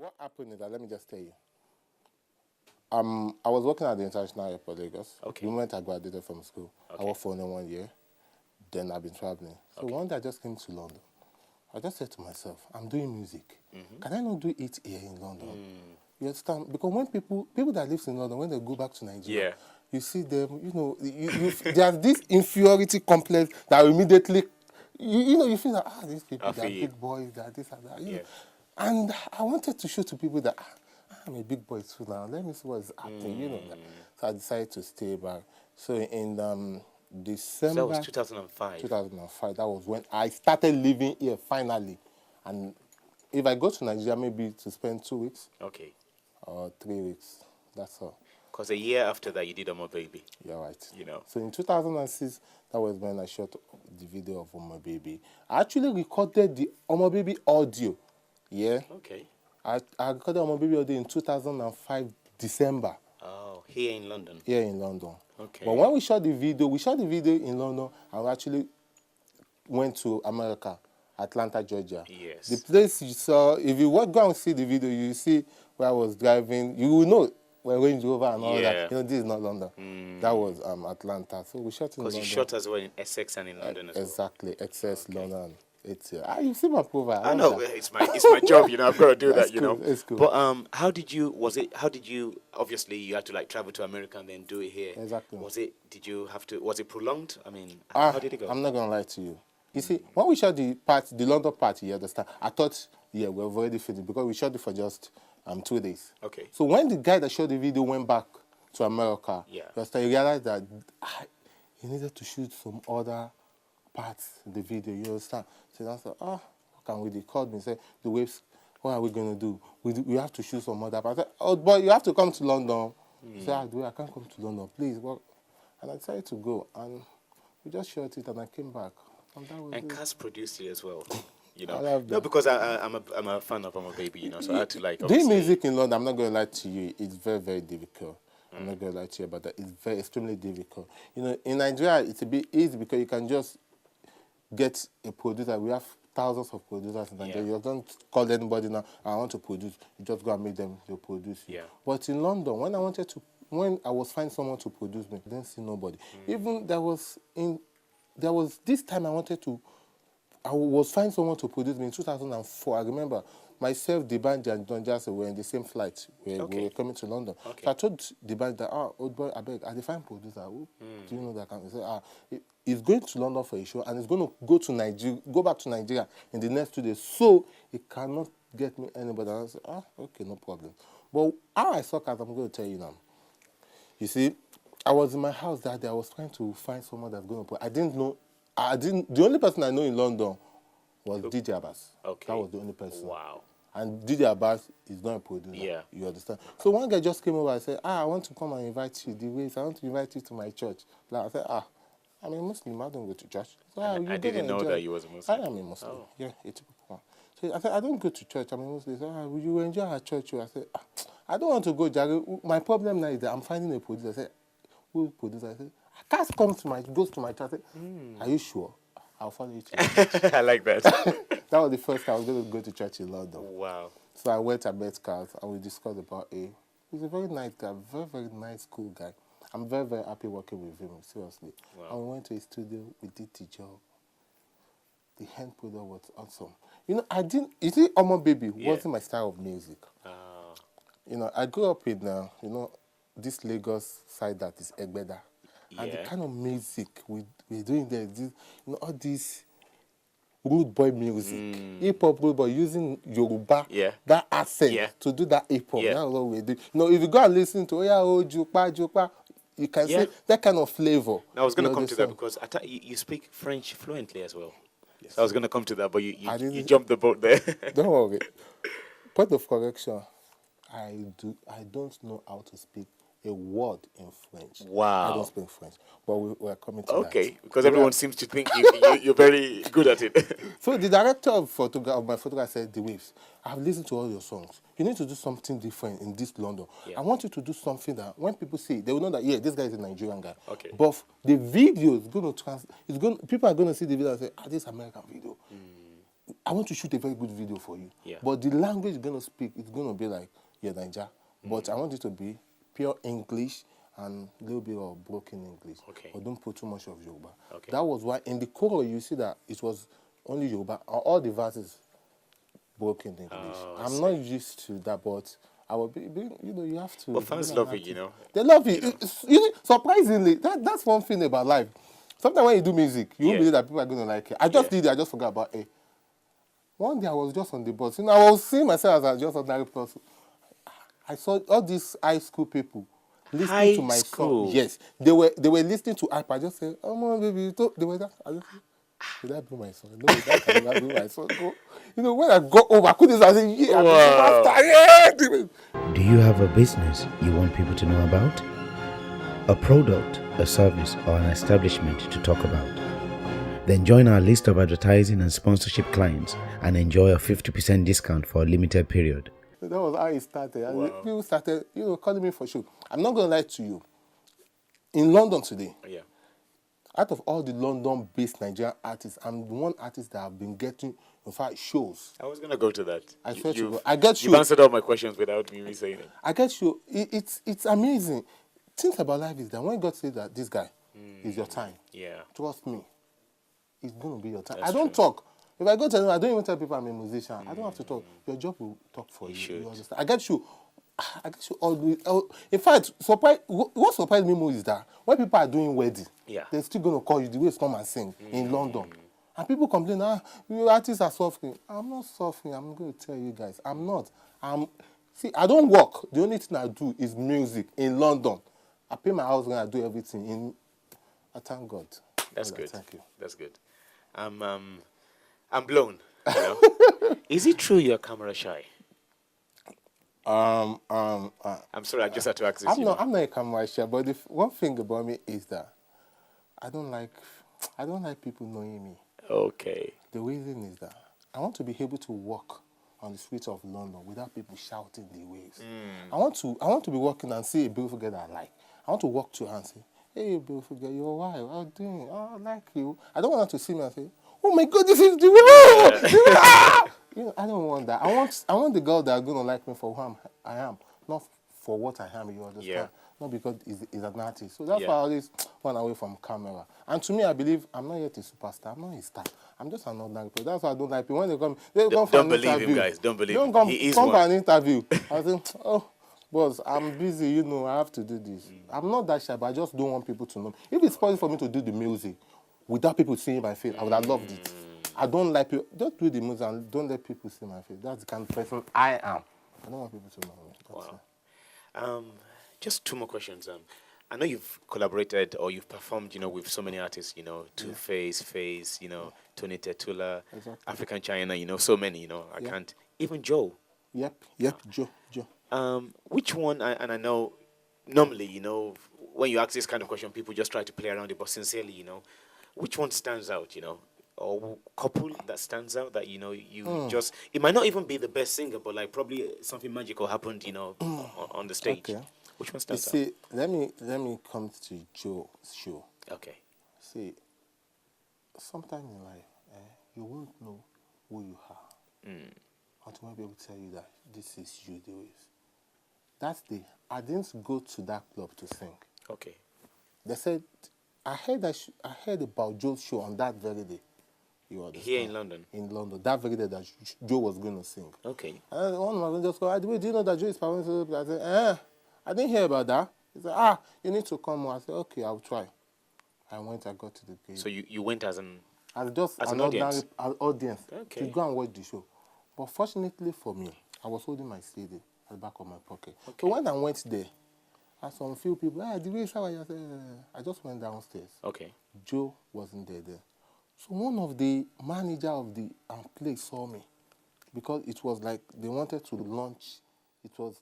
what happened is that, let me just tell you. I was working at the International Airport, Lagos. Okay. The moment I graduated from school, I worked for only 1 year. Then I've been traveling. So one day I just came to London. I just said to myself, I'm doing music. Can I not do it here in London? You understand? Because when people that live in London, when they go back to Nigeria, you see them, there's this inferiority complex that immediately, you feel that, these people, they're big boys, they're this and that. You know? And I wanted to show to people that, I'm a big boy too now. Let me see what's happening, So I decided to stay back. So in December... So that was 2005. 2005. That was when I started living here, finally. And if I go to Nigeria, maybe to spend 2 weeks. Okay. Or 3 weeks. That's all. Because a year after that, you did Omo Baby. Yeah, right. So in 2006, that was when I shot the video of Omo Baby. I actually recorded the Omo Baby audio. Yeah. Okay. I recorded Omo Baby audio in 2005, December. Oh, here in London? Here in London. Okay. But when we shot the video in London, and we actually went to America, Atlanta, Georgia. Yes. The place you saw, if you go and see the video, you see where I was driving. You will know where Range Rover and all that. This is not London. That was Atlanta. So we shot in London. Because you shot as well in Essex and in London as well. Exactly, Essex, London. It's you see my profile. I know it's my job. I've got to do that. Cool, it's cool. But how did you? Obviously, you had to travel to America and then do it here. Exactly. Was it prolonged? I mean, how did it go? I'm not gonna lie to you. You see, when we shot the London part, you understand? I thought, we've already finished because we shot it for just 2 days. Okay. So when the guy that shot the video went back to America, he realized that he needed to shoot some other parts in the video. You understand? So that's like, what can we do? He called me and said, Dewaves, what are we going to do? We have to shoot some other parts. I said, oh, boy, you have to come to London. He said, I can't come to London, please. Well, and I decided to go, and we just shot it, and I came back. And Cass produced it as well. No, because I'm a fan of Omo Baby, so I had to doing music in London, I'm not going to lie to you, it's very, very difficult. I'm not going to lie to you about that. It's very, extremely difficult. In Nigeria, it's a bit easy because you can just get a producer. We have thousands of producers in Nigeria. You don't call anybody now, I want to produce. You just go and make them, they'll produce you. But in London, when I was finding someone to produce me, I didn't see nobody. Even there was this time I was finding someone to produce me in 2004. I remember myself, the band, and Don Jase were in the same flight. We were coming to London. So I told the band that, old boy, I beg, I define producer. Do you know that? He said, he's going to London for a show, and he's going to go back to Nigeria in the next 2 days. So he cannot get me anybody. And I said, okay, no problem. But how I saw Cass, I'm going to tell you now. You see, I was in my house that day. I was trying to find someone that's going to play. The only person I know in London was DJ Abbas. Okay. That was the only person. Wow. And DJ Abbas is not a producer. Yeah. You understand? So one guy just came over and said, I want to come and invite you. Dewaves, I want to invite you to my church. Like I said, I'm a Muslim. I don't go to church. So, I didn't know that you was a Muslim. I am a Muslim. Yeah, it's so I said, I don't go to church. I'm a Muslim. He said, will you enjoy our church? I said, I don't want to go, Jagger. My problem now is that I'm finding a producer. I said, who producer? I said, Cass goes to my church. I said, are you sure? I'll follow you to I like that. That was the first time I was going to go to church in London. Wow. So I went and met Cass, and we discussed about he's a very nice guy, very, very nice, cool guy. I'm very, very happy working with him, seriously. Wow. And we went to his studio, we did the job. The end product was awesome. You see, Omo Baby wasn't my style of music. I grew up in, this Lagos side that is Egbeda. And the kind of music we're doing there, all this rude boy music, hip-hop rude boy, using Yoruba, that accent to do that hip-hop. That's what we do. If you go and listen to Jupa, you can see that kind of flavor. I was going to come to that because you speak French fluently as well. Yes. So I was going to come to that, but you jumped the boat there. Don't worry. Point of correction, I don't know how to speak a word in French. Wow. I don't speak French, but we're coming to that. Okay, because everyone seems to think you're very good at it. So the director of my photograph said, Dewaves, I've listened to all your songs. You need to do something different in this London. I want you to do something that when people see, they will know that, this guy is a Nigerian guy. Okay. But the video is going to people are going to see the video and say, this American video. I want to shoot a very good video for you. Yeah. But the language you're going to speak, it's going to be like, yeah, Niger. But I want it to be pure English and a little bit of broken English. Okay. But don't put too much of Yoruba. Okay. That was why in the chorus you see that it was only Yoruba. All the verses broken English. I'm not used to that, but I will be you have to. But fans love it, They love it. Surprisingly, that's one thing about life. Sometimes when you do music, you won't believe that people are going to like it. I just did it. I just forgot about it. One day I was just on the bus. I was seeing myself as just ordinary person. I saw all these high school people listening to my song. Yes, they were listening to hype. I just said, "Oh my baby," they were that. I just said, "Did I bring my song? No, that cannot bring my song." When I got over, I couldn't. I said, "Yeah, Do you have a business you want people to know about? A product, a service, or an establishment to talk about? Then join our list of advertising and sponsorship clients and enjoy a 50% discount for a limited period. That was how it started. And people started, calling me for show. I'm not going to lie to you. In London today, out of all the London-based Nigerian artists, I'm the one artist that have been getting, in fact, shows. I was going to go to that. I swear to God. I get shows. You've answered all my questions without me saying it. I get shows. It's amazing. Things about life is that when God says that this guy is your time, trust me, it's going to be your time. I don't talk. If I go to them, I don't even tell people I'm a musician. I don't have to talk. Your job will talk for you. You understand? I get you always. In fact, what surprised me most is that when people are doing wedding, they're still going to call you the way come and sing in London. And people complain, you artists are suffering. I'm not suffering. I'm going to tell you guys. I'm not. See, I don't work. The only thing I do is music in London. I pay my house rent. I do everything. I thank God. That's good. Thank you. That's good. I'm blown. Is it true you're camera shy? I'm sorry, I just had to ask this. I'm not a camera shy, but the one thing about me is that I don't like people knowing me. Okay. The reason is that I want to be able to walk on the streets of London without people shouting the waves. I want to be walking and see a beautiful girl that I like. I want to walk to her and say, "Hey, beautiful girl, you're wild. How are you doing? Oh, I like you." I don't want her to see me and say, "Oh my God, this is the world." I don't want that. I want the girl that is gonna like me for who I am, not for what I am. You understand? Not because he's an artist. So that's why I always run away from camera. And to me, I believe I'm not yet a superstar. I'm not a star. I'm just an ordinary person. That's why I don't like people when they come for an interview. Don't believe him, guys. Don't believe him. He is come for an interview. I say, "Oh, boss, I'm busy. I have to do this." I'm not that shy, but I just don't want people to know. If it's possible for me to do the music without people seeing my face, I would have loved it. I don't like people. Just do the music and don't let people see my face. That's the kind of person I am. I don't want people to know me. Wow. Just two more questions. I know you've collaborated or you've performed, with so many artists, Two-Face, Face, Tony Tetula, African China, so many, I can't. Even Joe. Yep, Joe. Which one, and I know normally, when you ask this kind of question, people just try to play around it, but sincerely, which one stands out, or couple that stands out that, just, it might not even be the best singer, but like probably something magical happened, on the stage. Okay. Which one stands out? See, let me come to Joe's show. Okay. See, sometime in life, you won't know who you are until people tell you that this is you, Dewaves. That day, I didn't go to that club to sing. Okay. They said, I heard about Joe's show on that very day. You understand? Here in London? In London. That very day that Joe was going to sing. Okay. And one of my friends just go, "Do you know that Joe is performing?" I said, I didn't hear about that. He said, you need to come. I said, okay, I'll try. I went, I got to the gate. So you went as an audience okay. to go and watch the show. But fortunately for me, I was holding my CD at the back of my pocket. Okay. So when I went there, I saw a few people, the way how I said, I just went downstairs. Okay. Joe wasn't there. So one of the manager of the place saw me because it was like they wanted to launch the place.